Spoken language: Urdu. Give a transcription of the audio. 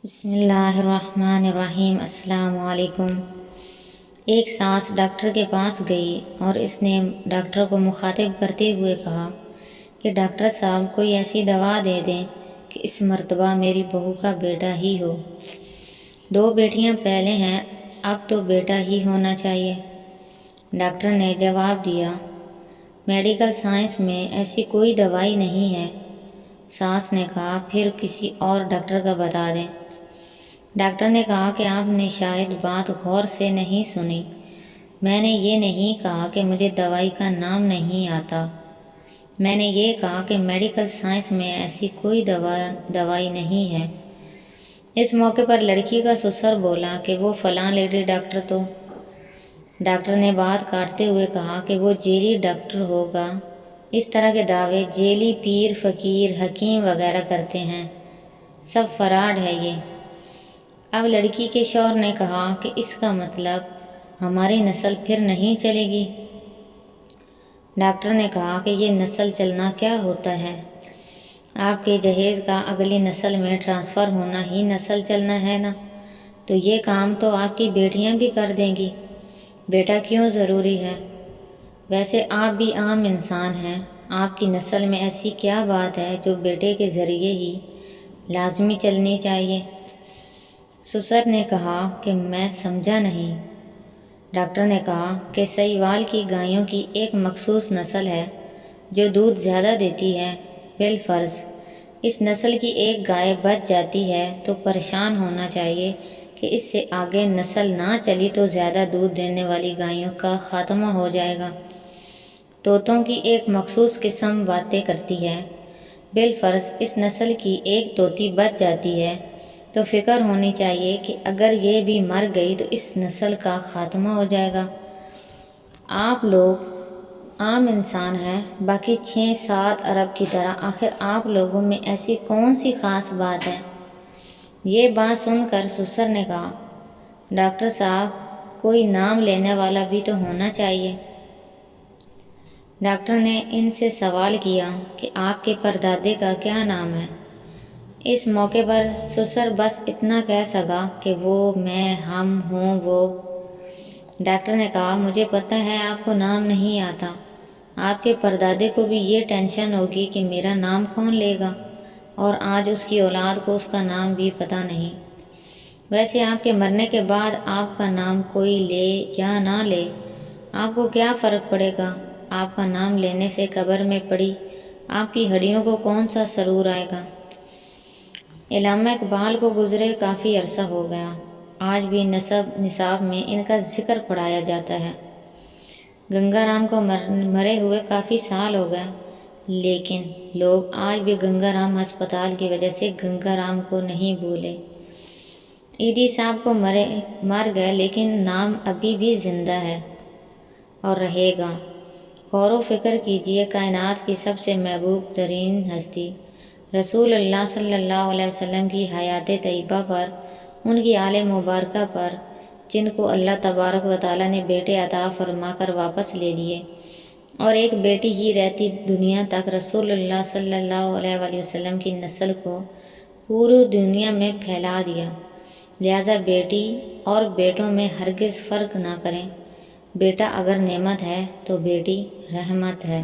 بسم اللہ الرحمن الرحیم۔ السلام علیکم۔ ایک ساس ڈاکٹر کے پاس گئی اور اس نے ڈاکٹر کو مخاطب کرتے ہوئے کہا کہ ڈاکٹر صاحب کوئی ایسی دوا دے دیں کہ اس مرتبہ میری بہو کا بیٹا ہی ہو۔ 2 بیٹیاں پہلے ہیں، اب تو بیٹا ہی ہونا چاہیے۔ ڈاکٹر نے جواب دیا، میڈیکل سائنس میں ایسی کوئی دوائی نہیں ہے۔ ساس نے کہا، پھر کسی اور ڈاکٹر کا بتا دیں۔ ڈاکٹر نے کہا کہ آپ نے شاید بات غور سے نہیں سنی۔ میں نے یہ نہیں کہا کہ مجھے دوائی کا نام نہیں آتا، میں نے یہ کہا کہ میڈیکل سائنس میں ایسی کوئی دوائی نہیں ہے۔ اس موقع پر لڑکی کا سسر بولا کہ وہ فلاں لیڈی ڈاکٹر تو۔ ڈاکٹر نے بات کاٹتے ہوئے کہا کہ وہ جیلی ڈاکٹر ہوگا۔ اس طرح کے دعوے جیلی پیر، فقیر، حکیم وغیرہ کرتے ہیں، سب فراڈ ہے یہ۔ اب لڑکی کے شوہر نے کہا کہ اس کا مطلب ہماری نسل پھر نہیں چلے گی۔ ڈاکٹر نے کہا کہ یہ نسل چلنا کیا ہوتا ہے؟ آپ کے جہیز کا اگلی نسل میں ٹرانسفر ہونا ہی نسل چلنا ہے نا، تو یہ کام تو آپ کی بیٹیاں بھی کر دیں گی، بیٹا کیوں ضروری ہے؟ ویسے آپ بھی عام انسان ہیں، آپ کی نسل میں ایسی کیا بات ہے جو بیٹے کے ذریعے ہی لازمی چلنی چاہیے؟ سسر نے کہا کہ میں سمجھا نہیں۔ ڈاکٹر نے کہا کہ سہیوال کی گایوں کی ایک مخصوص نسل ہے جو دودھ زیادہ دیتی ہے۔ بالفرض اس نسل کی ایک گائے بچ جاتی ہے تو پریشان ہونا چاہیے کہ اس سے آگے نسل نہ چلی تو زیادہ دودھ دینے والی گایوں کا خاتمہ ہو جائے گا۔ طوطوں کی ایک مخصوص قسم باتیں کرتی ہے۔ بالفرض اس نسل کی ایک طوطی بچ جاتی ہے تو فکر ہونی چاہیے کہ اگر یہ بھی مر گئی تو اس نسل کا خاتمہ ہو جائے گا۔ آپ لوگ عام انسان ہیں، باقی 6-7 ارب کی طرح، آخر آپ لوگوں میں ایسی کون سی خاص بات ہے؟ یہ بات سن کر سسر نے کہا، ڈاکٹر صاحب کوئی نام لینے والا بھی تو ہونا چاہیے۔ ڈاکٹر نے ان سے سوال کیا کہ آپ کے پردادے کا کیا نام ہے؟ اس موقع پر سسر بس اتنا کہہ سکا کہ وہ، میں، ہم، ہوں، وہ۔ ڈاکٹر نے کہا، مجھے پتہ ہے آپ کو نام نہیں آتا، آپ کے پردادے کو بھی یہ ٹینشن ہوگی کہ میرا نام کون لے گا، اور آج اس کی اولاد کو اس کا نام بھی پتہ نہیں۔ ویسے آپ کے مرنے کے بعد آپ کا نام کوئی لے یا نہ لے، آپ کو کیا فرق پڑے گا؟ آپ کا نام لینے سے قبر میں پڑی آپ کی ہڈیوں کو کون سا سرور آئے گا؟ علامہ اقبال کو گزرے کافی عرصہ ہو گیا، آج بھی نصاب میں ان کا ذکر پڑھایا جاتا ہے۔ گنگا رام کو مرے ہوئے کافی سال ہو گئے، لیکن لوگ آج بھی گنگا رام ہسپتال کی وجہ سے گنگا رام کو نہیں بھولے۔ ایدی صاحب کو مر گئے لیکن نام ابھی بھی زندہ ہے اور رہے گا۔ غور و فکر کیجئے، کائنات کی سب سے محبوب ترین ہستی رسول اللہ صلی اللہ علیہ وسلم کی حیات طیبہ پر، ان کی آل مبارکہ پر، جن کو اللہ تبارک و تعالیٰ نے بیٹے عطا فرما کر واپس لے لیے اور ایک بیٹی ہی رہتی دنیا تک رسول اللہ صلی اللہ علیہ وآلہ وسلم کی نسل کو پوری دنیا میں پھیلا دیا۔ لہٰذا بیٹی اور بیٹوں میں ہرگز فرق نہ کریں، بیٹا اگر نعمت ہے تو بیٹی رحمت ہے۔